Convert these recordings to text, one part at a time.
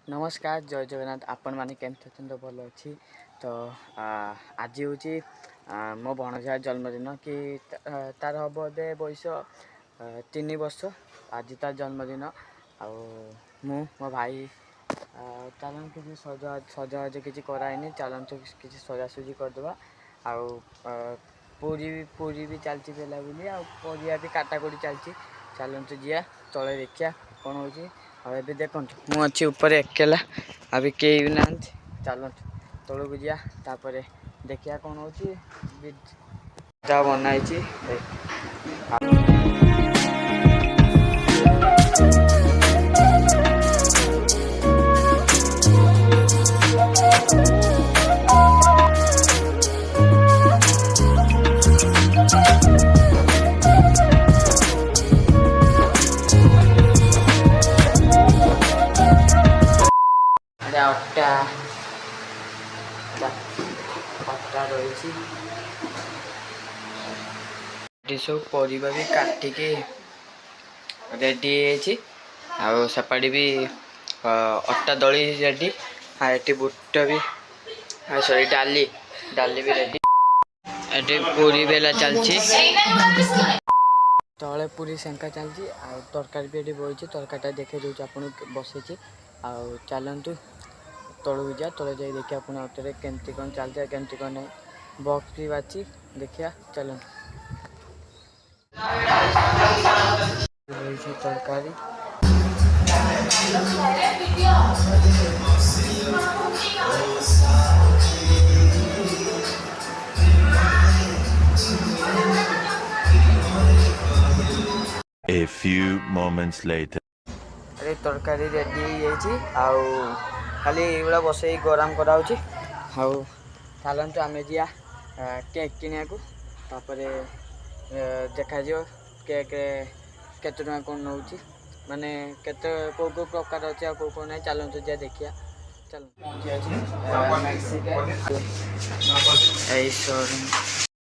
नमस्कार जय जगन्नाथ आपण मैंने केमती भल अच्छी तो आज हूँ मो भणजा जन्मदिन कि तार हम ए बयस 3 वर्ष आज तार जन्मदिन मो भाई चलन किसी सजाज किसी कराइनि चलतु किसी सजासुजी करदे पूरी भी चलती बुलाबुली परिया भी काटाकुटी चलती चलतु जी तले देखिया कौन हो अभी देखु मुझे ऊपर एकेला अभी कई भी ना चलतु तौक को जापर देखिया कौन हो बनाई अट्टा अट्टा रही सब परिवा भी काटिकी रेडी सेपटे भी अट्टा दली रेडी ये बुट भी सॉरी डाली डाली भी रेडी ये पूरी बेला चलती तले पूरी सेंका चलती तरकारी भी ये बही तरकारीटा देखे दूसरी आपको बसई चलतु तौक जा तले जा देखिए अपने केमती कौन चलता है केमती कौन नहीं बॉक्स भी बाची देखिया चलतु तरकारी A few moments later. अरे तरकारी रेडी हो खाली ये बसई गरम कराऊँगी चलतु आम जा केक किनिया देखा केक केते टका कौन नौ माने केते को प्रकार अच्छे आ को ना चलतु जा देखिया चल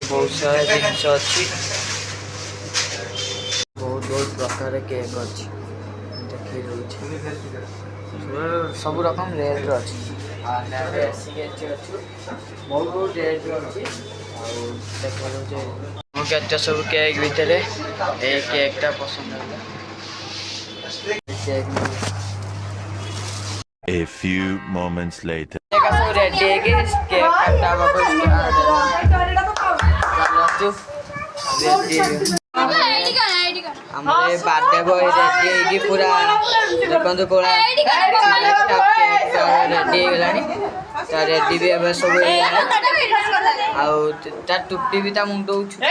बहुत सारा जिनस अच्छी बहुत प्रकार केक अच्छी देखी सब रकम रेट अच्छी बहुत रेट अच्छी देखा केते सब केक भितर ये केकटा पसंद A few moments later. Ready है केक हमारे बर्थडे बॉय रेडी पूरा देखो पूरा रेडी रेडी भी सब टुपी भी मुंड छुट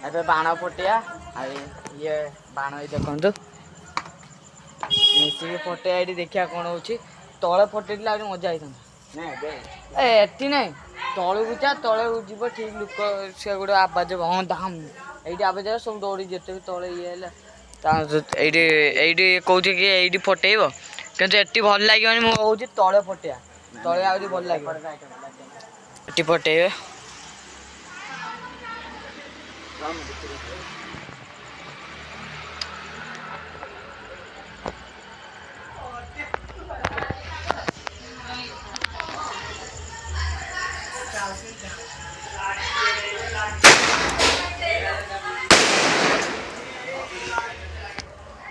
ए बाण फटिया ये बाण देखु मिसिक फटिया ये देखिया कौन हो तले फटेल आज मजा आई एटी ना तलू जा तले जीव ठीक लुक से गोटे आवाज हाँ धाम ये आवाज सब दौड़ी जिते भी तले ये कौन कि ये फटेब कि एटी भल लगे मुझे तले फटिया तले आज भल लगे एटी फटेबे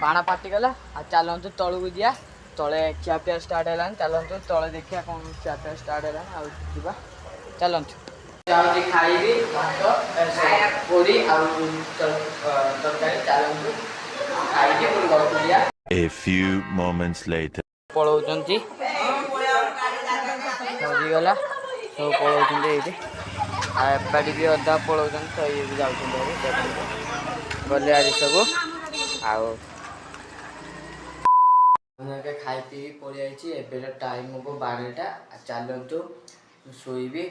बाण पाटिगला चलतु तौक जा तले खियापिया स्टार्ट है चलतु तले देखिया कौन खियापिया स्टार्ट है जा चलतु खाइबी पूरी तरकारी चलतु खाई A few moments later. पलौंती सरीगला सब पलौंट ये एपटे भी अधा पलौं तो ये भी जाऊँ गले आज सब खाई पी पड़ी एबे टाइम हम 12टा चलतु शोबी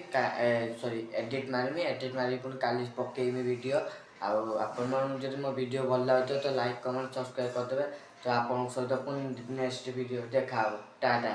सॉरी एडिट मारमी एडिट मारी पुणी काली पकेमी वीडियो आउ आपण जब मो वीडियो भल लगे तो लाइक कमेंट सब्सक्राइब करदे। तो आपन सहित पुणी नेक्स्ट वीडियो देखा टाटा।